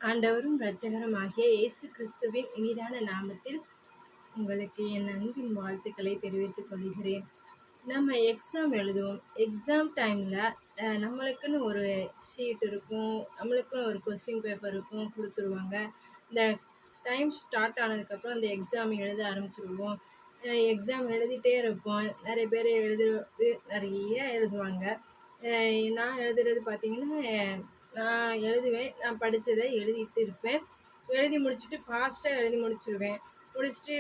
ஆண்டவரும் இரட்சகருமாகிய இயேசு கிறிஸ்துவின் இனிதான நாமத்தில் உங்களுக்கு என் அன்பின் வாழ்த்துக்களை தெரிவித்துக் கொள்கிறேன். நம்ம எக்ஸாம் எழுதுவோம். எக்ஸாம் டைமில் நம்மளுக்குன்னு ஒரு ஷீட் இருக்கும், நம்மளுக்குன்னு ஒரு கொஸ்டின் பேப்பர் இருக்கும், கொடுத்துருவாங்க. இந்த டைம் ஸ்டார்ட் ஆனதுக்கப்புறம் அந்த எக்ஸாம் எழுத ஆரம்பிச்சிடுவோம். எக்ஸாம் எழுதிட்டே இருப்போம். நிறைய பேர் நிறைய எழுதுவாங்க. நான் எழுதுறது பார்த்திங்கன்னா, நான் எழுதுவேன். நான் படித்ததை எழுதிட்டு இருப்பேன். எழுதி முடிச்சுட்டு ஃபாஸ்ட்டாக எழுதி முடிச்சிடுவேன். முடிச்சுட்டு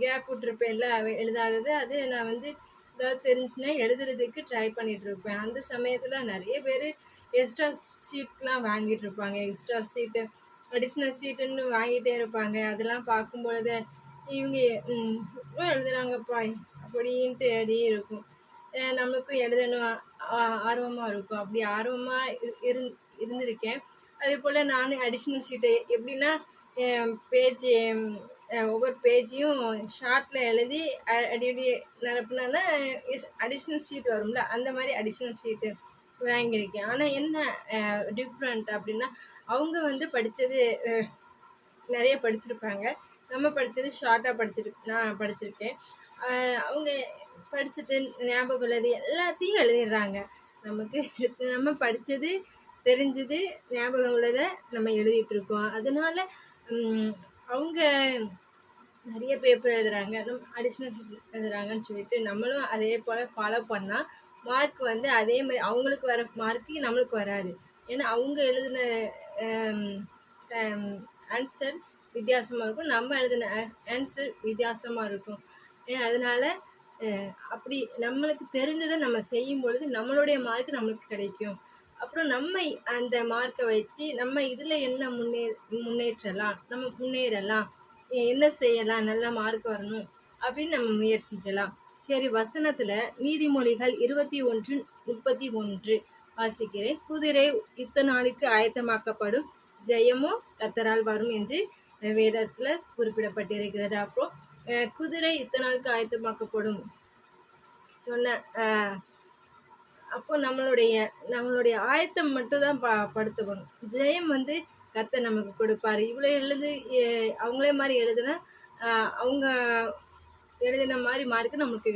கேப் விட்டுருப்பேன்ல எழுதாதது, அது நான் ஏதாவது தெரிஞ்சுன்னா எழுதுறதுக்கு ட்ரை பண்ணிகிட்ருப்பேன். அந்த சமயத்தில் நிறைய பேர் எக்ஸ்ட்ரா ஷீட்லாம் வாங்கிட்டு இருப்பாங்க. எக்ஸ்ட்ரா ஷீட்டு, அடிஷ்னல் ஷீட்டுன்னு வாங்கிட்டே இருப்பாங்க. அதெல்லாம் பார்க்கும்பொழுது இவங்க எழுதுகிறாங்கப்பா அப்படின்ட்டு அப்படி இருக்கும். நம்மளுக்கும் எழுதணும் ஆர்வமாக இருக்கும். அப்படி ஆர்வமாக இருந்திருக்கேன். அதே போல் நானும் அடிஷ்னல் ஷீட்டு எப்படின்னா பேஜ் ஒவ்வொரு பேஜையும் ஷார்ட்டில் எழுதி அடி நிரப்புனா அடிஷ்னல் ஷீட் வரும்ல, அந்த மாதிரி அடிஷ்னல் ஷீட்டு வாங்கியிருக்கேன். ஆனால் என்ன டிஃப்ரெண்ட் அப்படின்னா, அவங்க படித்தது நிறைய படிச்சிருப்பாங்க. நம்ம படித்தது ஷார்ட்டாக நான் படிச்சிருக்கேன். அவங்க படித்தது ஞாபகம் உள்ளது எல்லாத்தையும் எழுதிடுறாங்க. நம்ம படித்தது தெரிஞ்சது ஞாபகம் உள்ளதை நம்ம எழுதிட்டுருக்கோம். அதனால் அவங்க நிறைய பேப்பர் எழுதுகிறாங்க, நம்ம அடிஷ்னல் ஷீட் எழுதுகிறாங்கன்னு சொல்லிட்டு நம்மளும் அதே போல் ஃபாலோ பண்ணால் மார்க் அதே மாதிரி அவங்களுக்கு வர மார்க்கு நம்மளுக்கு வராது. ஏன்னா அவங்க எழுதின ஆன்சர் வித்தியாசமாக இருக்கும், நம்ம எழுதின ஆன்சர் வித்தியாசமாக இருக்கும். அதனால் அப்படி நம்மளுக்கு தெரிஞ்சதை நம்ம செய்யும் பொழுது நம்மளுடைய மார்க் நம்மளுக்கு கிடைக்கும். அப்புறம் நம்ம அந்த மார்க்கை வச்சு நம்ம இதில் என்ன முன்னேறலாம், என்ன செய்யலாம், நல்லா மார்க் வரணும் அப்படின்னு நம்ம முயற்சிக்கலாம். சரி, வசனத்தில் நீதிமொழிகள் 21:31 வாசிக்கிறேன். குதிரை யுத்த நாளுக்கு ஆயத்தமாக்கப்படும், ஜெயமோ கர்த்தரால் வரும் என்று வேதத்தில் குறிப்பிடப்பட்டிருக்கிறது. அப்புறம் குதிரை யுத்த நாளுக்கு ஆயத்தமாக்கப்படும் சொன்ன அப்போ நம்மளுடைய ஆயத்தம் மட்டும் தான் படுத்துக்கணும். ஜெயம் கர்த்தர் நமக்கு கொடுப்பாரு. இவ்வளோ அவங்களே மாதிரி எழுதுனா அவங்க எழுதின மாதிரி மார்க்கு நம்மளுக்கு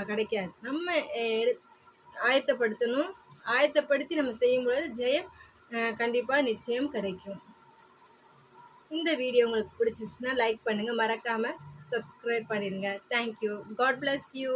கிடைக்காது. நம்ம ஆயத்தப்படுத்தணும். ஆயத்தப்படுத்தி நம்ம செய்யும் பொழுது ஜெயம் கண்டிப்பாக நிச்சயம் கிடைக்கும். இந்த வீடியோ உங்களுக்கு பிடிச்சிச்சுன்னா லைக் பண்ணுங்கள், மறக்காமல் சப்ஸ்கிரைப் பண்ணிடுங்க. தேங்க்யூ. God bless you.